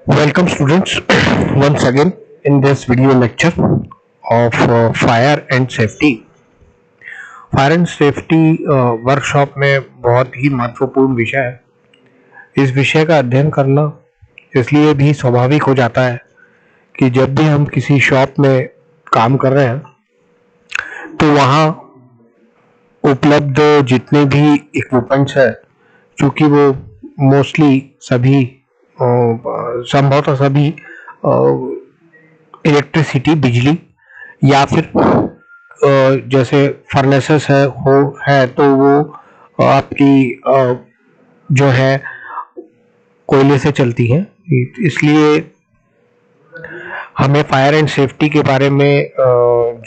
Welcome students once again in this video lecture of fire and safety. Fire and safety workshop में बहुत ही महत्वपूर्ण विषय है। इस विषय का अध्ययन करना इसलिए भी स्वाभाविक हो जाता है कि जब भी हम किसी शॉप में काम कर रहे हैं तो वहाँ उपलब्ध जितने भी इक्विपमेंट्स है, चूँकि वो मोस्टली सभी संभवतः सभी इलेक्ट्रिसिटी बिजली या फिर जैसे फर्नेसेस है तो वो आपकी जो है कोयले से चलती हैं। इसलिए हमें फायर एंड सेफ्टी के बारे में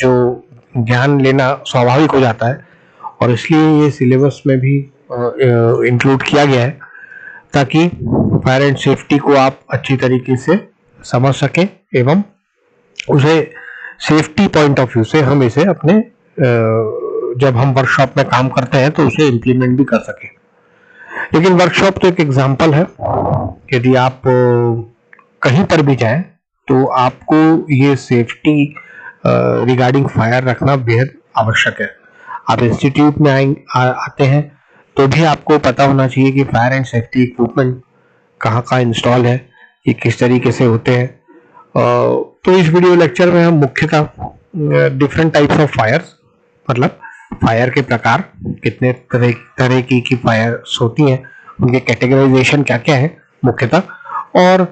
जो ज्ञान लेना स्वाभाविक हो जाता है और इसलिए ये सिलेबस में भी इंक्लूड किया गया है ताकि फायर एंड सेफ्टी को आप अच्छी तरीके से समझ सकें एवं उसे सेफ्टी पॉइंट ऑफ व्यू से हम इसे अपने जब हम वर्कशॉप में काम करते हैं तो उसे इम्प्लीमेंट भी कर सकें। लेकिन वर्कशॉप तो एक एग्जांपल है। यदि आप कहीं पर भी जाएं तो आपको ये सेफ्टी रिगार्डिंग फायर रखना बेहद आवश्यक है। आप इंस्टीट्यूट में आते हैं तो भी आपको पता होना चाहिए कि फायर एंड सेफ्टी इक्विपमेंट कहाँ कहाँ इंस्टॉल है, ये किस तरीके से होते हैं। तो इस वीडियो लेक्चर में हम मुख्यतः डिफरेंट टाइप्स ऑफ फायर्स, मतलब फायर के प्रकार, कितने तरह की फायर्स होती हैं, उनके कैटेगराइजेशन क्या क्या है मुख्यतः, और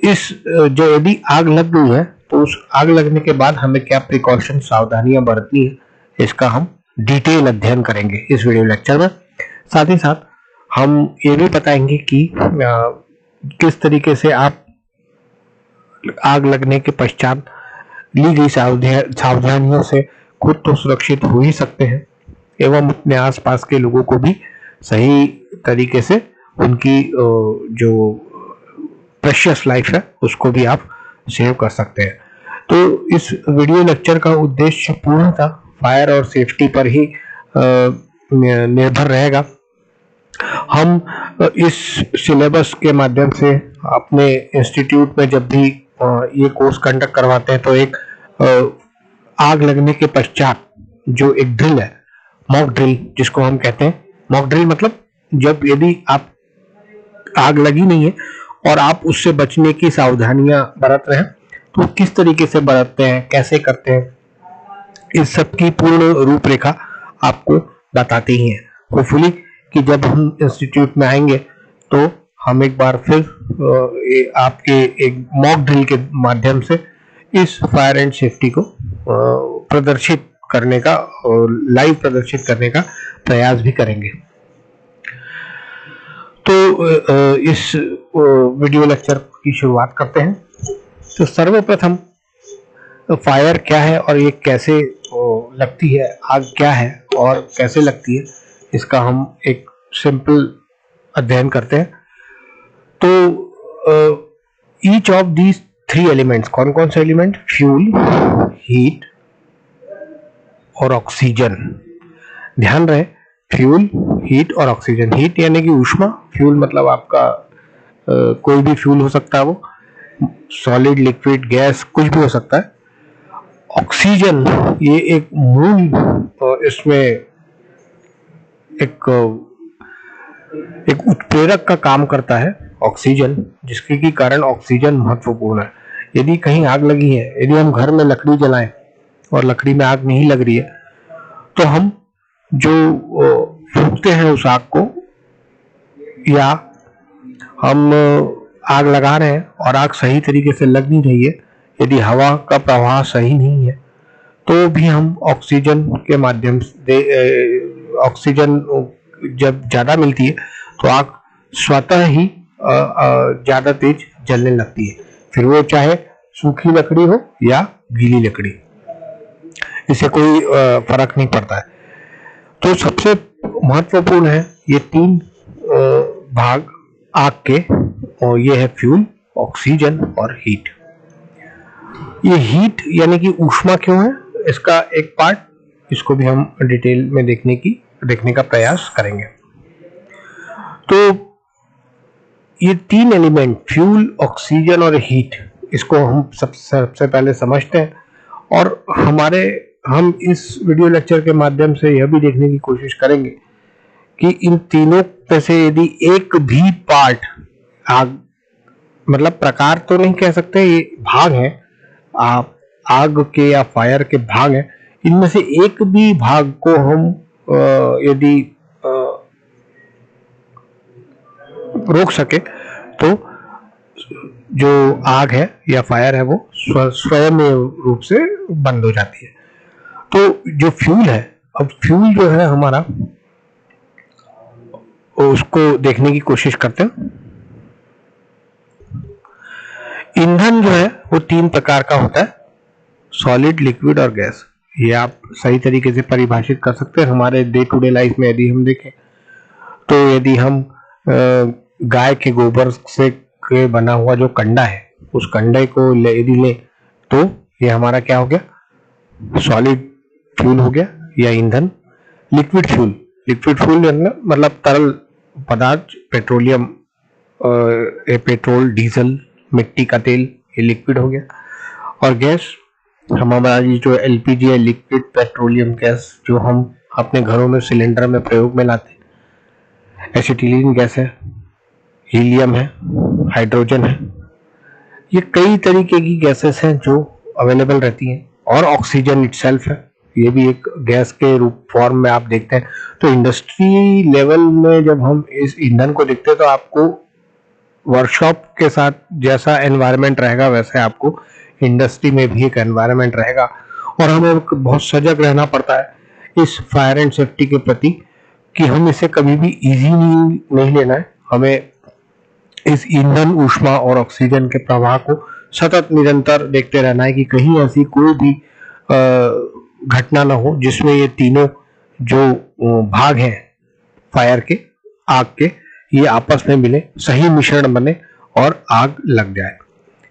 इस जो यदि आग लग गई है तो उस आग लगने के बाद हमें क्या प्रिकॉशन सावधानियां बरतनी है, इसका हम डिटेल अध्ययन करेंगे इस वीडियो लेक्चर में। साथ ही साथ हम ये भी बताएंगे कि किस तरीके से आप आग लगने के पश्चात ली गई सावधानियों से खुद तो सुरक्षित हो ही सकते हैं एवं अपने आसपास के लोगों को भी सही तरीके से उनकी जो प्रेशियस लाइफ है उसको भी आप सेव कर सकते हैं। तो इस वीडियो लेक्चर का उद्देश्य पूर्णतः फायर और सेफ्टी पर ही निर्भर रहेगा। हम इस सिलेबस के माध्यम से अपने इंस्टीट्यूट में जब भी ये कोर्स कंडक्ट करवाते हैं तो एक आग लगने के पश्चात जो एक ड्रिल है, मॉक ड्रिल जिसको हम कहते हैं। मॉक ड्रिल मतलब जब यदि आप आग लगी नहीं है और आप उससे बचने की सावधानियां बरत रहे हैं तो किस तरीके से बरतते हैं, कैसे करते हैं, इस सब की पूर्ण रूपरेखा आपको बताते ही हैं। होपफुली कि जब हम इंस्टीट्यूट में आएंगे तो हम एक बार फिर आपके एक मॉक ड्रिल के माध्यम से इस फायर एंड सेफ्टी को प्रदर्शित करने का और लाइव प्रदर्शित करने का प्रयास भी करेंगे। तो इस वीडियो लेक्चर की शुरुआत करते हैं। तो सर्वप्रथम फायर क्या है और ये कैसे लगती है, आग क्या है और कैसे लगती है, इसका हम एक सिंपल अध्ययन करते हैं। तो each of these three elements, कौन कौन से एलिमेंट? फ्यूल, हीट और ऑक्सीजन। ध्यान रहे, फ्यूल, हीट और ऑक्सीजन। हीट यानी कि ऊष्मा, फ्यूल मतलब आपका कोई भी फ्यूल हो सकता है, वो सॉलिड, लिक्विड, गैस, कुछ भी हो सकता है। ऑक्सीजन ये एक मूल इसमें एक उत्प्रेरक का काम करता है ऑक्सीजन, जिसके की कारण ऑक्सीजन महत्वपूर्ण है। यदि कहीं आग लगी है, यदि हम घर में लकड़ी जलाएं और लकड़ी में आग नहीं लग रही है तो हम जो फूंकते हैं उस आग को, या हम आग लगा रहे हैं और आग सही तरीके से लग नहीं रही है, यदि हवा का प्रवाह सही नहीं है तो भी हम ऑक्सीजन के माध्यम से ऑक्सीजन जब ज्यादा मिलती है तो आग स्वतः ही ज्यादा तेज जलने लगती है, फिर वो चाहे सूखी लकड़ी हो या गीली लकड़ी, इससे कोई फर्क नहीं पड़ता है। तो सबसे महत्वपूर्ण है ये तीन भाग आग के, और ये है फ्यूल, ऑक्सीजन और हीट। ये हीट यानी कि ऊष्मा क्यों है, इसका एक पार्ट, इसको भी हम डिटेल में देखने का प्रयास करेंगे। तो ये तीन एलिमेंट फ्यूल, ऑक्सीजन और हीट, इसको हम सबसे पहले समझते हैं और हम इस वीडियो लेक्चर के माध्यम से यह भी देखने की कोशिश करेंगे कि इन तीनों में से यदि एक भी पार्ट आग, मतलब प्रकार तो नहीं कह सकते, ये भाग है, आप आग के या फायर के भाग हैं, इनमें से एक भी भाग को हम यदि रोक सके तो जो आग है या फायर है वो स्वयं रूप से बंद हो जाती है। तो जो फ्यूल है, अब फ्यूल जो है हमारा, उसको देखने की कोशिश करते हैं। ईंधन जो है वो तीन प्रकार का होता है, सॉलिड, लिक्विड और गैस। ये आप सही तरीके से परिभाषित कर सकते हैं। हमारे डे टू डे लाइफ में यदि हम देखें तो यदि हम गाय के गोबर से के बना हुआ जो कंडा है, उस कंडे को यदि ले तो ये हमारा क्या हो गया, सॉलिड फ्यूल हो गया या ईंधन। लिक्विड फ्यूल मतलब तरल पदार्थ, पेट्रोलियम, पेट्रोल, डीजल, मिट्टी का तेल, ये लिक्विड हो गया। और गैस हमारा ये जो एलपीजी है, लिक्विड पेट्रोलियम गैस, जो हम अपने घरों में सिलेंडर में प्रयोग में लाते हैं, एसिटिलीन गैस है, हीलियम है, हाइड्रोजन है। ये कई तरीके की गैसेस हैं जो अवेलेबल रहती हैं। और ऑक्सीजन इटसेल्फ है, ये भी एक गैस के रूप फॉर्म में आप देखते हैं। तो इंडस्ट्री लेवल में जब हम इस ईंधन को देखते हैं तो आपको वर्कशॉप के साथ जैसा एनवायरनमेंट रहेगा वैसे आपको इंडस्ट्री में भी एक एनवायरनमेंट रहेगा। और हमें बहुत सजग रहना पड़ता है इस फायर एंड सेफ्टी के प्रति कि हम इसे कभी भी इजी नहीं लेना है। हमें इस ईंधन, ऊष्मा और ऑक्सीजन के प्रवाह को सतत निरंतर देखते रहना है कि कहीं ऐसी कोई भी घटना ना हो जिसमें ये तीनों जो भाग हैं फायर के, आग के, ये आपस में मिले, सही मिश्रण बने और आग लग जाए।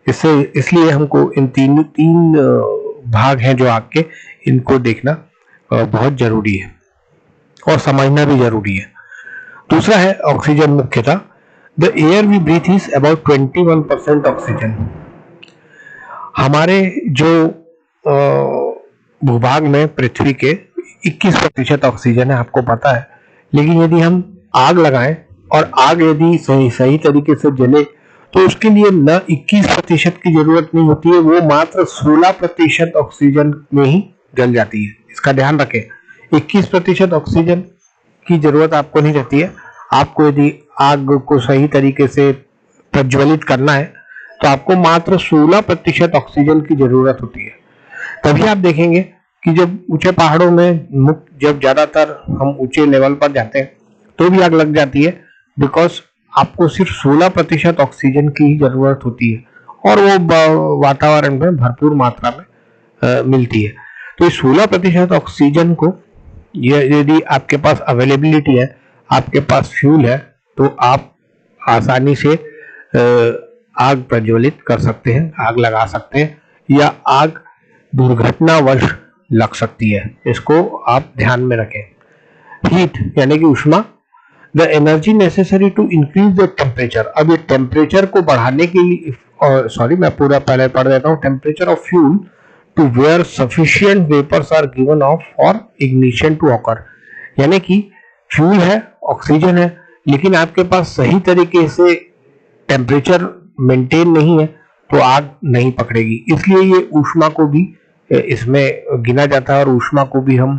इसलिए हमको इन तीन भाग हैं जो आग के, इनको देखना बहुत जरूरी है और समझना भी जरूरी है। दूसरा है ऑक्सीजन। मुख्यतः the air we breathe is about 21% oxygen. हमारे जो भूभाग में पृथ्वी के 21% ऑक्सीजन है, आपको पता है। लेकिन यदि हम आग लगाएं और आग यदि सही तरीके से जले तो उसके लिए न 21% की जरूरत नहीं होती है, वो मात्र 16% ऑक्सीजन में ही जल जाती है। इसका ध्यान रखें, 21% ऑक्सीजन की जरूरत आपको नहीं रहती है। आपको यदि आग को सही तरीके से प्रज्वलित करना है तो आपको मात्र 16% ऑक्सीजन की जरूरत होती है। तभी आप देखेंगे कि जब ऊंचे पहाड़ों में, जब ज्यादातर हम ऊंचे लेवल पर जाते हैं तो भी आग लग जाती है, बिकॉज आपको सिर्फ 16% ऑक्सीजन की ही जरूरत होती है और वो वातावरण में भरपूर मात्रा में मिलती है। तो इस 16% ऑक्सीजन को यदि आपके पास अवेलेबिलिटी है, आपके पास फ्यूल है, तो आप आसानी से आग प्रज्वलित कर सकते हैं, आग लगा सकते हैं, या आग दुर्घटनावश लग सकती है। इसको आप ध्यान में रखें। हीट यानी कि ऊष्मा, the energy necessary to increase the temperature. अब ये टेम्परेचर को बढ़ाने के लिए, सॉरी मैं पूरा पहले पढ़ देता हूँ। Temperature of fuel to where sufficient vapours are given off for ignition to occur. यानी कि फ्यूल है, ऑक्सीजन है, लेकिन आपके पास सही तरीके से टेम्परेचर मेंटेन नहीं है तो आग नहीं पकड़ेगी। इसलिए ये ऊष्मा को भी इसमें गिना जाता है और ऊष्मा को भी हम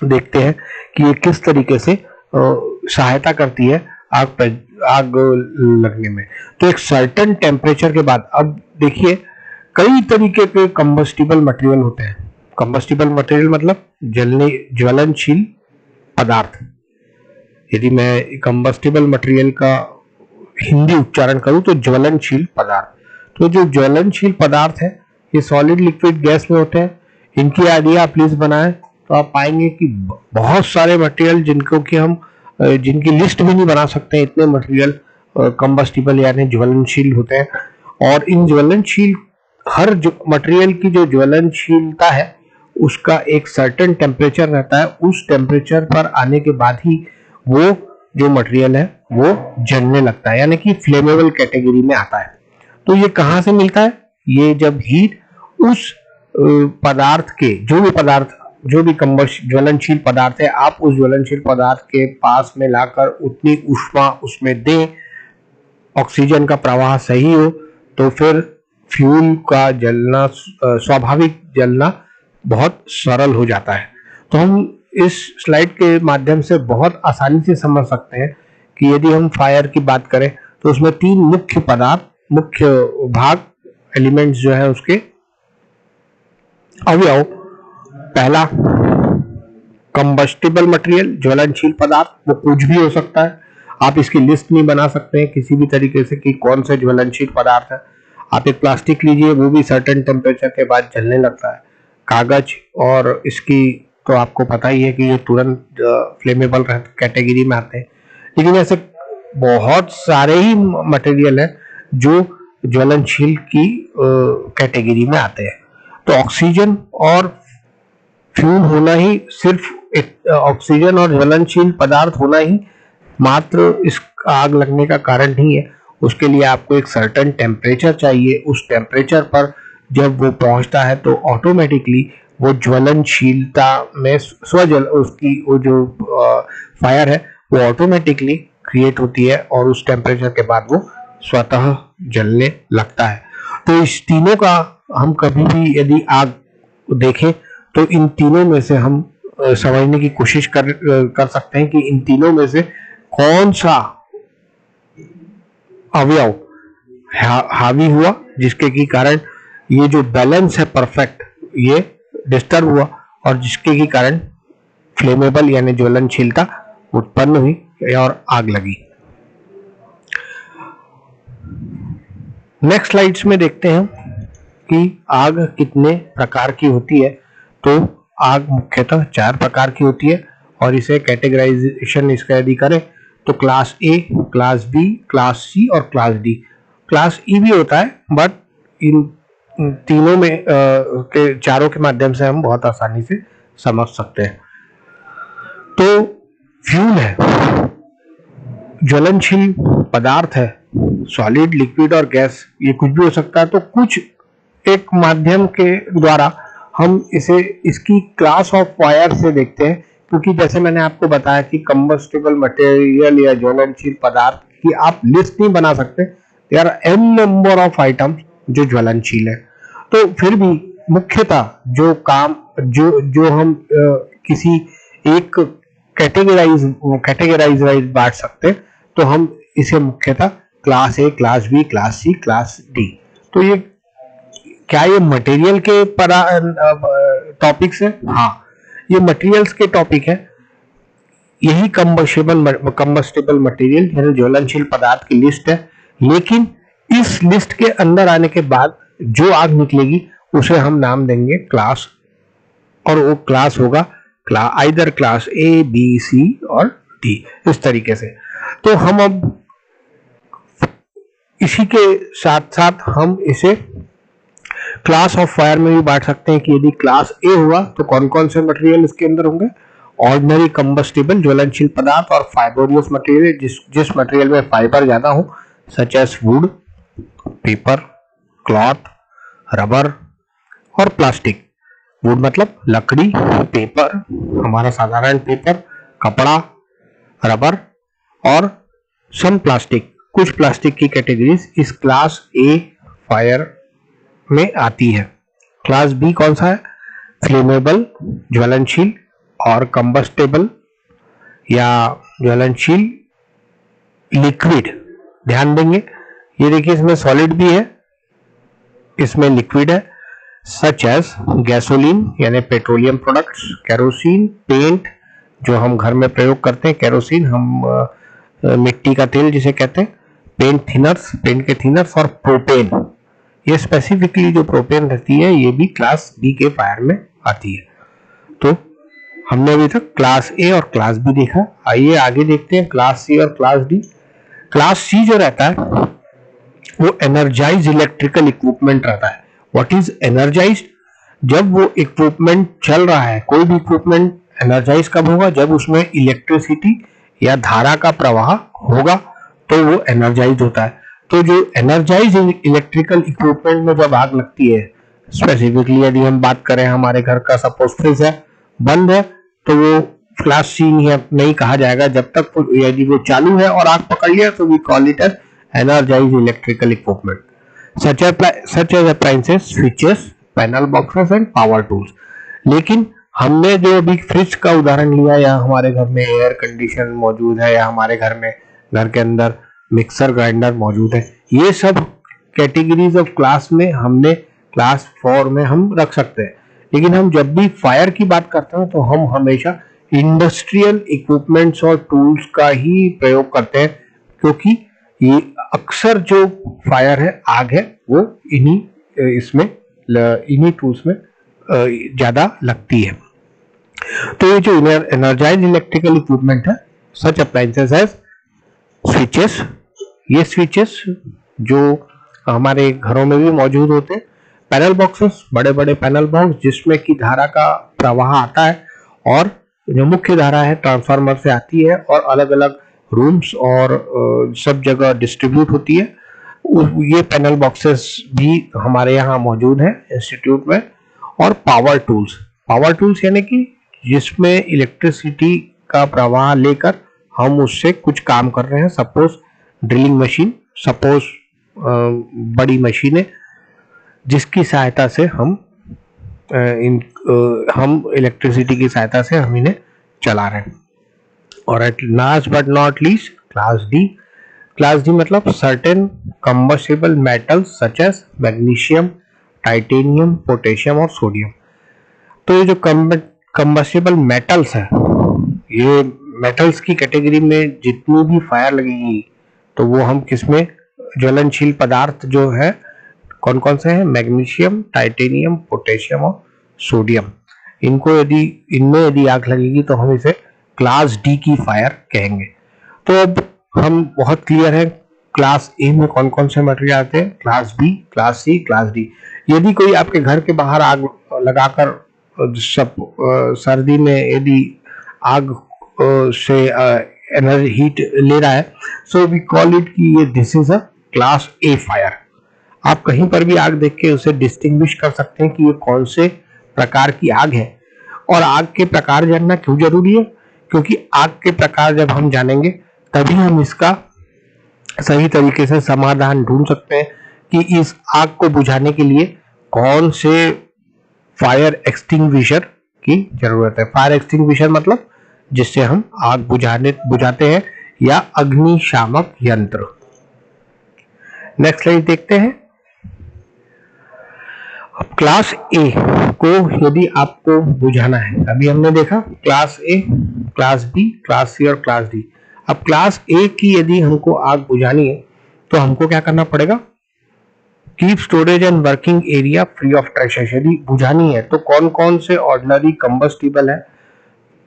देखते हैं कि ये किस तरीके से सहायता करती है आग लगने में। तो एक सर्टेन टेम्परेचर के बाद, अब देखिए कई तरीके के कंबस्टिबल मटेरियल होते हैं। कंबस्टिबल मटेरियल मतलब ज्वलनशील पदार्थ। यदि मैं कंबस्टिबल मटेरियल का हिंदी उच्चारण करूं तो ज्वलनशील पदार्थ। तो जो ज्वलनशील पदार्थ है ये सॉलिड, लिक्विड, गैस में होते हैं। इनकी यदि आप लिस्ट बनाएं तो आप पाएंगे कि बहुत सारे मटेरियल जिनकी लिस्ट भी नहीं बना सकते, इतने मटेरियल कंबस्टिबल यानी ज्वलनशील होते हैं। और इन ज्वलनशील हर मटेरियल की जो ज्वलनशीलता है उसका एक सर्टेन टेम्परेचर रहता है। उस टेम्परेचर पर आने के बाद ही वो जो मटेरियल है वो जलने लगता है, यानी कि फ्लेमेबल कैटेगरी में आता है। तो ये कहाँ से मिलता है? ये जब हीट उस पदार्थ के, जो भी ज्वलनशील पदार्थ है, आप उस ज्वलनशील पदार्थ के पास में लाकर उतनी ऊष्मा उसमें दें, ऑक्सीजन का प्रवाह सही हो, तो फिर फ्यूल का जलना, स्वाभाविक जलना बहुत सरल हो जाता है। तो हम इस स्लाइड के माध्यम से बहुत आसानी से समझ सकते हैं कि यदि हम फायर की बात करें तो उसमें 3 मुख्य भाग, एलिमेंट्स जो है उसके अवयव। पहला कंबस्टिबल मटेरियल, ज्वलनशील पदार्थ, वो कुछ भी हो सकता है, आप इसकी लिस्ट नहीं बना सकते हैं किसी भी तरीके से कि कौन से ज्वलनशील पदार्थ है। आप एक प्लास्टिक लीजिए, वो भी सर्टेन टेम्परेचर के बाद जलने लगता है। कागज, और इसकी तो आपको पता ही है कि ये तुरंत फ्लेमेबल कैटेगरी में आते हैं। लेकिन ऐसे बहुत सारे ही मटेरियल है जो ज्वलनशील की कैटेगरी में आते हैं। तो ऑक्सीजन और फ्यूल होना ही, सिर्फ ऑक्सीजन और ज्वलनशील पदार्थ होना ही मात्र इस आग लगने का कारण नहीं है। उसके लिए आपको एक सर्टेन टेम्परेचर चाहिए। उस टेम्परेचर पर जब वो पहुंचता है तो ऑटोमेटिकली वो ज्वलनशीलता में उसकी वो जो फायर है वो ऑटोमेटिकली क्रिएट होती है और उस टेम्परेचर के बाद वो स्वतः जलने लगता है। तो इस तीनों का हम कभी भी यदि आग देखें तो इन तीनों में से हम समझने की कोशिश कर सकते हैं कि इन तीनों में से कौन सा अवयव हावी हुआ, जिसके की कारण ये जो बैलेंस है परफेक्ट, ये डिस्टर्ब हुआ, और जिसके की कारण फ्लेमेबल यानी ज्वलनशीलता उत्पन्न हुई और आग लगी। नेक्स्ट स्लाइड्स में देखते हैं कि आग कितने प्रकार की होती है। तो आग मुख्यतः 4 प्रकार की होती है, और इसे कैटेगराइजेशन इसका यदि करें तो class A, class B, class C और क्लास डी। क्लास ई भी होता है, बट इन तीनों में के चारों के माध्यम से हम बहुत आसानी से समझ सकते हैं। तो फ्यूल है, ज्वलनशील पदार्थ है, सॉलिड, लिक्विड और गैस, ये कुछ भी हो सकता है। तो कुछ एक माध्यम के द्वारा हम इसे इसकी क्लास ऑफ फायर से देखते हैं, क्योंकि जैसे मैंने आपको बताया कि कंबस्टिबल मटेरियल या ज्वलनशील पदार्थ की आप लिस्ट नहीं बना सकते, there are an number of items जो ज्वलनशील है। तो फिर भी मुख्यतः जो काम जो हम किसी एक कैटेगराइज बांट सकते हैं, तो हम इसे मुख्यतः class A, class B, class C, class D. तो ये क्या ये मटेरियल के टॉपिक्स है? हाँ, ये मटेरियल्स के टॉपिक है। यही कंबस्टिबल मटेरियल यानी ज्वलनशील पदार्थ की लिस्ट है। लेकिन इस लिस्ट के अंदर आने के बाद जो आग निकलेगी उसे हम नाम देंगे क्लास, और वो क्लास होगा आइदर क्लास ए, बी, सी और डी, इस तरीके से। तो हम अब इसी के साथ साथ हम इसे क्लास ऑफ फायर में भी बांट सकते हैं कि यदि क्लास ए हुआ तो कौन कौन से मटेरियल इसके अंदर होंगे। ऑर्डिनरी कंबस्टिबल ज्वलनशील पदार्थ और फाइबोरियस मटेरियल, जिस मटेरियल में फाइबर ज्यादा हो, such as wood, paper, cloth, rubber और प्लास्टिक। वुड मतलब लकड़ी, पेपर हमारा साधारण पेपर, कपड़ा, रबर और सम प्लास्टिक, कुछ प्लास्टिक की कैटेगरीज इस क्लास ए फायर में आती है। क्लास बी कौन सा है? फ्लेमेबल, ज्वलनशील और कंबस्टेबल या ज्वलनशील लिक्विड। ध्यान देंगे, ये देखिए इसमें सॉलिड भी है, इसमें लिक्विड है, सच एज गैसोलीन यानी पेट्रोलियम प्रोडक्ट्स, केरोसिन, पेंट जो हम घर में प्रयोग करते हैं, केरोसिन हम मिट्टी का तेल जिसे कहते हैं, पेंट के थिनर्स और प्रोपेन। ये स्पेसिफिकली जो प्रोपेन रहती है ये भी क्लास बी के फायर में आती है। तो हमने अभी तक क्लास ए और क्लास बी देखा। आइए आगे देखते हैं क्लास सी और क्लास डी। क्लास सी जो रहता है वो एनर्जाइज इलेक्ट्रिकल इक्विपमेंट रहता है। What is energise? जब वो इक्विपमेंट चल रहा है, कोई भी इक्विपमेंट एनर्जाइज कब होगा? जब उसमें इलेक्ट्रिसिटी या धारा का प्रवाह होगा तो वो एनर्जाइज होता है। तो जो एनर्जाइज इलेक्ट्रिकल इक्विपमेंट में जब आग लगती है, स्पेसिफिकली यदि हम बात करें हमारे घर का सपोज फ्रिज है, बंद है, तो वो क्लास सी नहीं कहा जाएगा जब तक यदि वो चालू है और आग पकड़ लिया तो we call it as energise electrical equipment such as appliances, switches, panel boxes and power tools. लेकिन हमने जो अभी फ्रिज का उदाहरण लिया, या हमारे घर में एयर कंडीशन मौजूद है, या हमारे घर में घर के अंदर मिक्सर ग्राइंडर मौजूद है, ये सब कैटेगरीज ऑफ क्लास में हमने क्लास 4 में हम रख सकते हैं। लेकिन हम जब भी फायर की बात करते हैं तो हम हमेशा इंडस्ट्रियल इक्विपमेंट्स और टूल्स का ही प्रयोग करते हैं, क्योंकि ये अक्सर जो फायर है, आग है, वो इन्हीं टूल्स में ज्यादा लगती है। तो ये जो एनर्जाइज इलेक्ट्रिकल इक्विपमेंट है, सच अप्लायंसेस एज स्विचेस, ये स्विचेस जो हमारे घरों में भी मौजूद होते हैं, पैनल बॉक्सेस, बड़े बड़े पैनल बॉक्स जिसमें की धारा का प्रवाह आता है और जो मुख्य धारा है ट्रांसफार्मर से आती है और अलग अलग रूम्स और सब जगह डिस्ट्रीब्यूट होती है। ये पैनल बॉक्सेस भी हमारे यहाँ मौजूद हैं इंस्टीट्यूट में। और पावर टूल्स यानी कि जिसमें इलेक्ट्रिसिटी का प्रवाह लेकर हम उससे कुछ काम कर रहे हैं, सपोज ड्रिलिंग मशीन, सपोज बड़ी मशीनें जिसकी सहायता से हम इलेक्ट्रिसिटी की सहायता से हम इन्हें चला रहे हैं। और at last but not least class D मतलब certain combustible metals such as magnesium, titanium, potassium और सोडियम। तो ये जो कंबस्टिबल मेटल्स है, ये मेटल्स की कैटेगरी में जितनी भी फायर लगेगी तो वो हम किसमें, ज्वलनशील पदार्थ जो है कौन कौन से हैं, मैग्नीशियम, टाइटेनियम, पोटेशियम और सोडियम। इनमें यदि आग लगेगी तो हम इसे क्लास डी की फायर कहेंगे। तो अब हम बहुत क्लियर है क्लास ए में कौन कौन से मटेरियल आते हैं, class B, class C, class D. यदि कोई आपके घर के बाहर आग लगाकर सर्दी में यदि आग से एनर्जी हीट ले रहा है, सो वी कॉल इट कि ये this is a class A fire. आप कहीं पर भी आग देख के उसे डिस्टिंग्विश कर सकते हैं कि ये कौन से प्रकार की आग है। और आग के प्रकार जानना क्यों जरूरी है, क्योंकि आग के प्रकार जब हम जानेंगे तभी हम इसका सही तरीके से समाधान ढूंढ सकते हैं कि इस आग को बुझाने के लिए कौन से फायर एक्सटिंग्विशर की जरूरत है। फायर एक्सटिंग्विशर मतलब जिससे हम आग बुझाते हैं, या अग्निशामक यंत्र। नेक्स्ट स्लाइड देखते हैं। अब क्लास ए को यदि आपको बुझाना है, अभी हमने देखा class A, class B, class C और क्लास डी। अब क्लास ए की यदि हमको आग बुझानी है तो हमको क्या करना पड़ेगा, keep storage and working area free of trash. यदि बुझानी है तो कौन कौन से ऑर्डिनरी कंबस्टिबल है,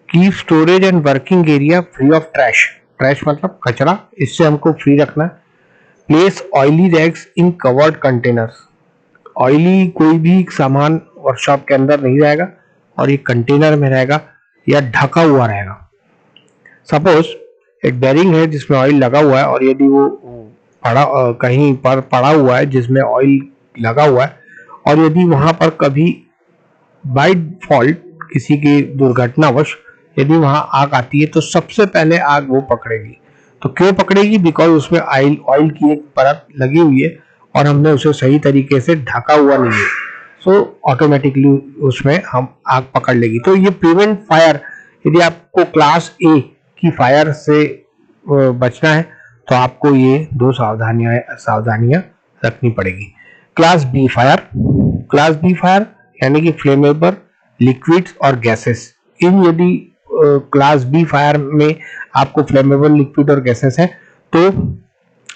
keep storage and working area free of trash, trash मतलब कचरा, इससे हमको फ्री रखना है। प्लेस ऑयली रैग्स इन कवर्ड कंटेनर्स, ऑयली कोई भी सामान वर्कशॉप के अंदर नहीं रहेगा और ये कंटेनर में रहेगा या ढका हुआ रहेगा। सपोज एक बेरिंग है जिसमें ऑयल लगा हुआ है और यदि वो कहीं पर पड़ा हुआ है जिसमें ऑयल लगा हुआ है, और यदि वहां पर कभी बाय फॉल्ट किसी की दुर्घटनावश यदि वहां आग आती है तो सबसे पहले आग वो पकड़ेगी। तो क्यों पकड़ेगी, बिकॉज उसमें ऑयल की एक परत लगी हुई है और हमने उसे सही तरीके से ढका हुआ नहीं है, सो ऑटोमेटिकली उसमें हम आग पकड़ लेगी। तो ये प्रिवेंट फायर, यदि आपको क्लास ए की फायर से बचना है तो आपको ये दो सावधानियां रखनी पड़ेगी। क्लास बी फायर यानी कि फ्लेमेबल लिक्विड्स और गैसेस। इन यदि क्लास बी फायर में आपको फ्लेमेबल लिक्विड और गैसेस है तो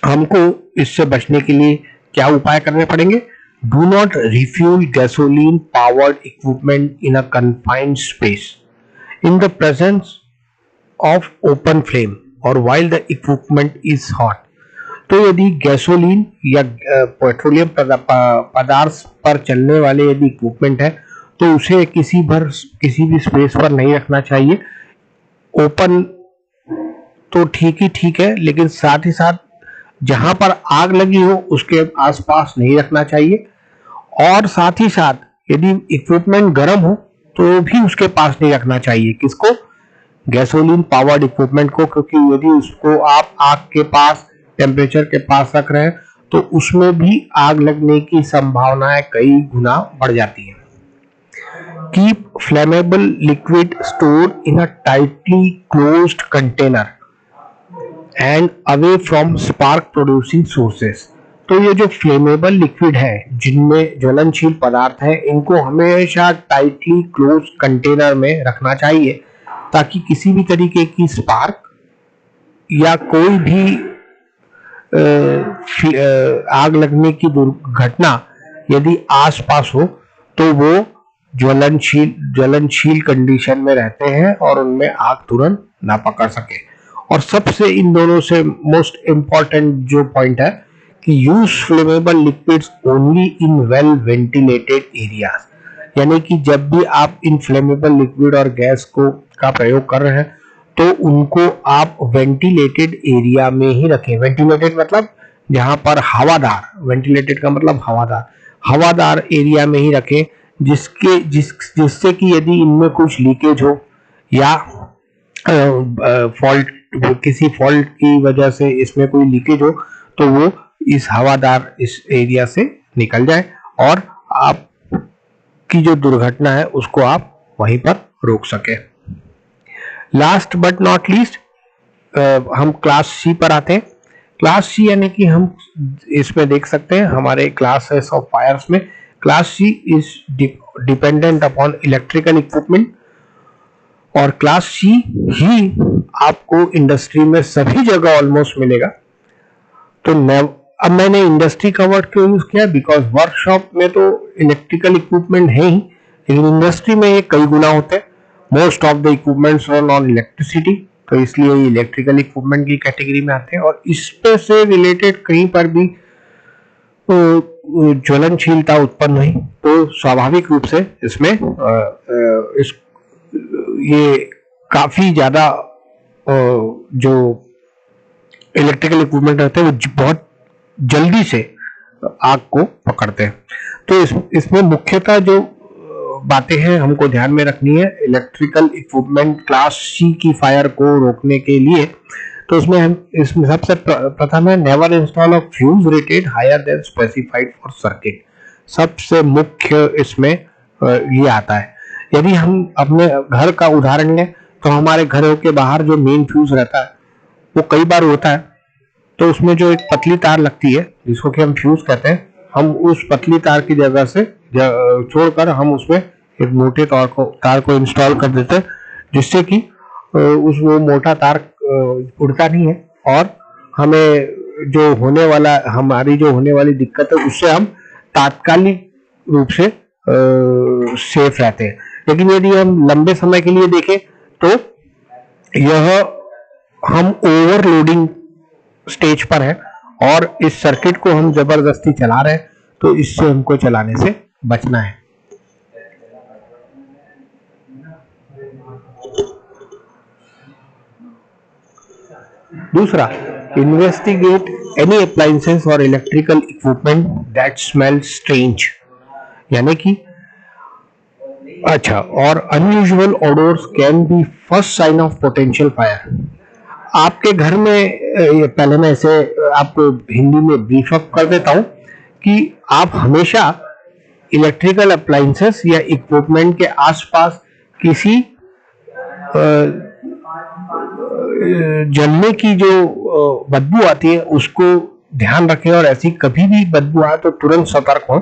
हमको इससे बचने के लिए क्या उपाय करने पड़ेंगे, do not refuel gasoline powered equipment in a confined space in the presence of open flame और while the equipment is hot. तो यदि गैसोलीन या पेट्रोलियम पदार्थ पर चलने वाले यदि इक्विपमेंट है तो उसे किसी भी स्पेस पर नहीं रखना चाहिए, ओपन तो ठीक है, लेकिन साथ ही साथ जहां पर आग लगी हो उसके आसपास नहीं रखना चाहिए। और साथ ही साथ यदि इक्विपमेंट गर्म हो तो भी उसके पास नहीं रखना चाहिए। किसको? गैसोलीन पावर्ड इक्विपमेंट को, क्योंकि यदि उसको आप आग के पास, टेम्परेचर के पास रख रहे हैं तो उसमें भी आग लगने की संभावनाएं कई गुना बढ़ जाती है। Keep flammable liquid store in a tightly closed container and away from spark producing sources. तो ये जो फ्लेमेबल लिक्विड है, जिनमें ज्वलनशील पदार्थ है, इनको हमेशा टाइटली क्लोज कंटेनर में रखना चाहिए, ताकि किसी भी तरीके की स्पार्क या कोई भी आग लगने की दुर्घटना यदि आसपास हो तो वो ज्वलनशील कंडीशन में रहते हैं और उनमें आग तुरंत ना पकड़ सके। और सबसे इन दोनों से मोस्ट इंपॉर्टेंट जो पॉइंट है कि use flammable liquids only in well ventilated areas, यानी कि जब भी आप इन फ्लेमेबल लिक्विड और गैस को का प्रयोग कर रहे हैं तो उनको आप वेंटिलेटेड एरिया में ही रखें। वेंटिलेटेड मतलब जहां पर हवादार, वेंटिलेटेड का मतलब हवादार एरिया में ही रखें, जिससे कि यदि इनमें कुछ लीकेज हो या किसी फॉल्ट की वजह से इसमें कोई लीकेज हो तो वो इस हवादार इस एरिया से निकल जाए और आप की जो दुर्घटना है उसको आप वहीं पर रोक सके। लास्ट बट नॉट लीस्ट हम क्लास सी पर आते हैं। क्लास सी यानी कि हम इसमें देख सकते हैं हमारे क्लासेस ऑफ फायर्स में class C is dependent upon electrical equipment, और क्लास सी ही आपको इंडस्ट्री में सभी जगह ऑलमोस्ट मिलेगा। तो अब मैंने इंडस्ट्री का वर्ड क्यों यूज किया? बिकॉज वर्कशॉप में तो इलेक्ट्रिकल इक्विपमेंट है ही, लेकिन इंडस्ट्री में ये कई गुना होते हैं। Most of the equipments run on electricity, तो इसलिए ये इलेक्ट्रिकल इक्विपमेंट की कैटेगरी में आते हैं। और इस पे से रिलेटेड कहीं पर भी ज्वलनशीलता उत्पन्न हुई तो स्वाभाविक रूप से इसमें ये काफी ज्यादा जो इलेक्ट्रिकल इक्विपमेंट रहते हैं वो बहुत जल्दी से आग को पकड़ते हैं। तो इसमें मुख्यतः जो बातें हैं हमको ध्यान में रखनी है इलेक्ट्रिकल इक्विपमेंट क्लास सी की फायर को रोकने के लिए। तो इसमें सबसे प्रथम है never install a fuse rated higher than specified for circuit. सबसे मुख्य इसमें ये आता है। यदि हम अपने घर का उदाहरण लें तो हमारे घरों के बाहर जो मेन फ्यूज रहता है वो कई बार होता है, तो उसमें जो एक पतली तार लगती है जिसको कि हम फ्यूज कहते हैं, हम उस पतली तार की जगह से छोड़कर हम उसमें एक मोटे तार को इंस्टॉल कर देते हैं, जिससे कि वो मोटा तार उड़ता नहीं है और हमारी जो होने वाली दिक्कत है उससे हम तात्कालिक रूप से सेफ रहते हैं। लेकिन यदि हम लंबे समय के लिए देखें तो यह हम ओवरलोडिंग स्टेज पर है और इस सर्किट को हम जबरदस्ती चला रहे हैं, तो इससे हमको चलाने से बचना है। दूसरा, इन्वेस्टिगेट एनी अप्लायंसेस और electrical equipment that smell strange, यानी कि और unusual odours can be first sign of potential fire. आपके घर में पहले मैं इसे आपको हिंदी में ब्रीफ अप कर देता हूं कि आप हमेशा इलेक्ट्रिकल अप्लायंसेस या इक्विपमेंट के आसपास किसी जलने की जो बदबू आती है उसको ध्यान रखें, और ऐसी कभी भी बदबू आए तो तुरंत सतर्क हो।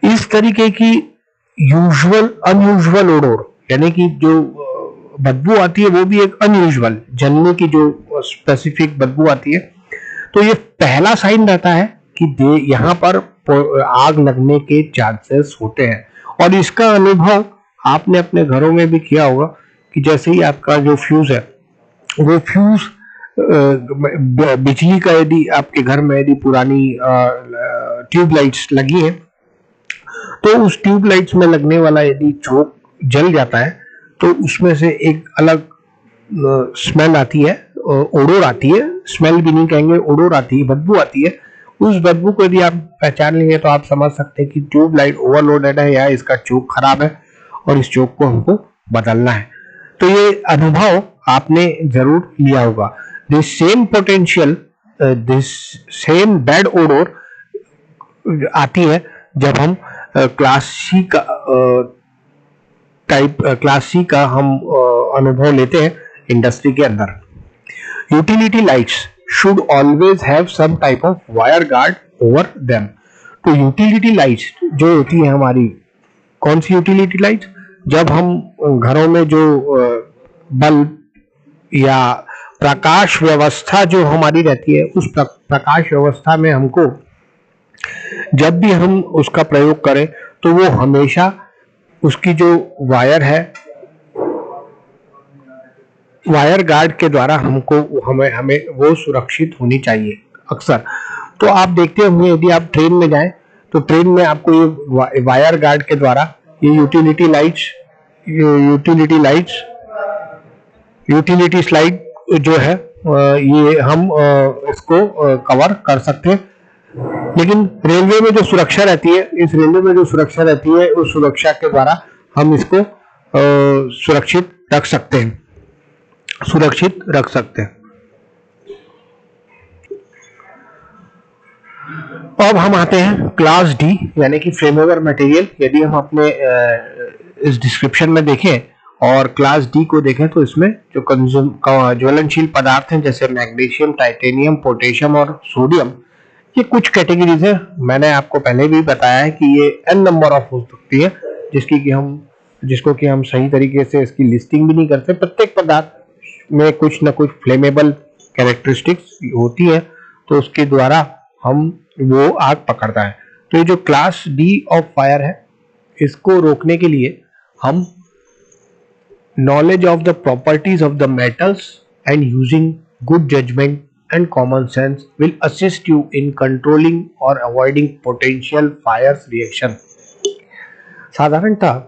इस तरीके की अनयूजुअल ओडोर यानी कि जो बदबू आती है वो भी एक अनयूजुअल जलने की जो स्पेसिफिक बदबू आती है, तो ये पहला साइन रहता है कि यहाँ पर आग लगने के चांसेस होते हैं। और इसका अनुभव आपने अपने घरों में भी किया होगा कि जैसे ही आपका जो फ्यूज है वो फ्यूज बिजली का यदि आपके घर में यदि पुरानी ट्यूबलाइट्स लगी है तो उस ट्यूबलाइट्स में लगने वाला यदि चोक जल जाता है तो उसमें से एक अलग स्मेल आती है, ओडोर आती है, स्मेल भी नहीं कहेंगे, ओडोर आती है, बदबू आती है। उस बदबू को यदि आप पहचान लेंगे तो आप समझ सकते हैं कि ट्यूबलाइट ओवरलोडेड है या इसका चोक खराब है और इस चोक को हमको बदलना है। तो ये अनुभव आपने जरूर लिया होगा। This same potential, this same bad odour आती है जब हम क्लास सी का क्लास सी का हम अनुभव लेते हैं इंडस्ट्री के अंदर। Utility lights should always have some type of wire guard over them. तो यूटिलिटी लाइट्स जो होती है हमारी, कौन सी यूटिलिटी लाइट्स? जब हम घरों में जो बल्ब या प्रकाश व्यवस्था जो हमारी रहती है, उस प्रकाश व्यवस्था में हमको जब भी हम उसका प्रयोग करें तो वो हमेशा उसकी जो वायर है, वायर गार्ड के द्वारा हमको हमें वो सुरक्षित होनी चाहिए अक्सर। तो आप देखते होंगे यदि आप ट्रेन में जाएं तो ट्रेन में आपको ये वायर गार्ड के द्वारा ये यूटिलिटी स्लाइड जो है ये हम इसको कवर कर सकते हैं। लेकिन रेलवे में जो सुरक्षा रहती है, इस रेलवे में जो सुरक्षा रहती है, उस सुरक्षा के द्वारा हम इसको सुरक्षित रख सकते हैं। अब हम आते हैं क्लास डी यानी कि फ्लेमेबल मटेरियल। यदि हम अपने इस डिस्क्रिप्शन में देखें और क्लास डी को देखें तो इसमें जो ज्वलनशील पदार्थ हैं जैसे मैग्नीशियम, टाइटेनियम, पोटेशियम और सोडियम, ये कुछ कैटेगरीज है। मैंने आपको पहले भी बताया है कि ये n नंबर ऑफ हो सकती है जिसको कि हम सही तरीके से इसकी लिस्टिंग भी नहीं करते। प्रत्येक पदार्थ में कुछ न कुछ फ्लेमेबल कैरेक्टरिस्टिक्स होती है, तो उसके द्वारा हम वो आग पकड़ता है। तो ये जो क्लास डी ऑफ फायर है, इसको रोकने के लिए हम knowledge of the properties of the metals and using good judgement and common sense will assist you in controlling or avoiding potential fires reaction। साधारणतः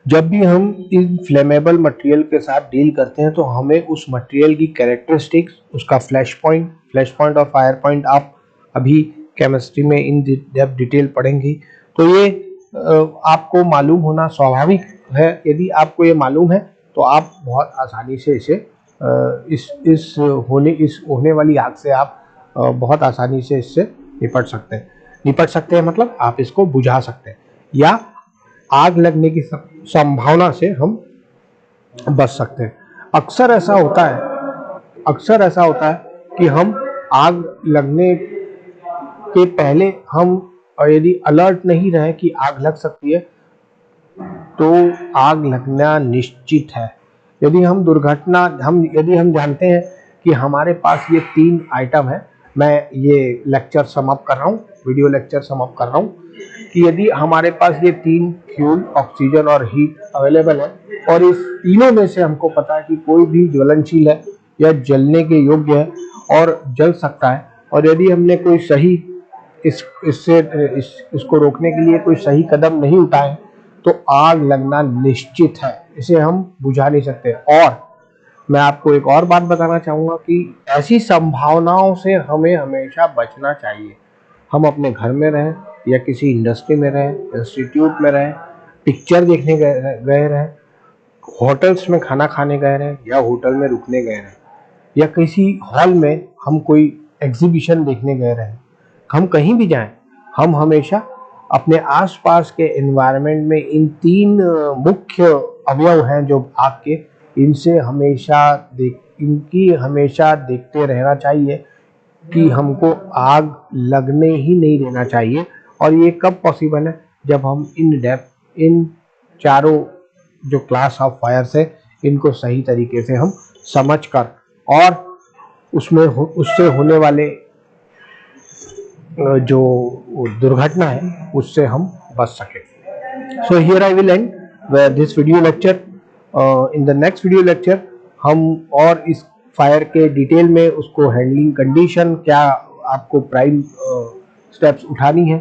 जब भी हम इन फ्लेमेबल मटेरियल के साथ डील करते हैं तो हमें उस मटेरियल की कैरेक्टरिस्टिक्स, उसका फ्लैश पॉइंट और फायर पॉइंट आप अभी केमिस्ट्री में इन डेप्थ डिटेल पढ़ेंगे, तो ये आपको मालूम होना स्वाभाविक है। यदि आपको ये मालूम है तो आप बहुत आसानी से इसे इस होने वाली आग से आप बहुत आसानी से इससे निपट सकते हैं मतलब आप इसको बुझा सकते हैं या आग लगने की संभावना से हम बच सकते हैं। अक्सर ऐसा होता है कि हम आग लगने के पहले हम यदि अलर्ट नहीं रहे कि आग लग सकती है तो आग लगना निश्चित है। यदि हम जानते हैं कि हमारे पास ये 3 आइटम है, मैं ये लेक्चर समाप्त कर रहा हूँ, वीडियो लेक्चर समाप्त कर रहा हूँ कि यदि हमारे पास ये 3 फ्यूल, ऑक्सीजन और हीट अवेलेबल है और इस तीनों में से हमको पता है कि कोई भी ज्वलनशील है या जलने के योग्य है और जल सकता है, और यदि हमने कोई सही इसको रोकने के लिए कोई सही कदम नहीं उठाए तो आग लगना निश्चित है, इसे हम बुझा नहीं सकते। और मैं आपको एक और बात बताना चाहूँगा कि ऐसी संभावनाओं से हमें हमेशा बचना चाहिए। हम अपने घर में रहें या किसी इंडस्ट्री में रहें, इंस्टीट्यूट में रहें, पिक्चर देखने गए रहें, होटल्स में खाना खाने गए रहें या होटल में रुकने गए रहें या किसी हॉल में हम कोई एग्जीबिशन देखने गए रहें, हम कहीं भी जाएं, हम हमेशा अपने आसपास के एनवायरनमेंट में इन 3 मुख्य अवयव हैं जो आग के, इनकी हमेशा देखते रहना चाहिए कि हमको आग लगने ही नहीं देना चाहिए। और ये कब पॉसिबल है? जब हम इन चारों जो क्लास ऑफ फायर्स है इनको सही तरीके से हम समझकर और उससे होने वाले जो दुर्घटना है उससे हम बच सके। So here I will and this video lecture. In the next video lecture हम और इस फायर के डिटेल में उसको हैंडलिंग कंडीशन, क्या आपको प्राइम स्टेप्स उठानी है,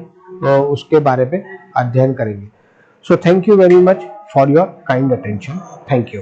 उसके बारे में अध्ययन करेंगे। So thank you very much for your kind attention. Thank you.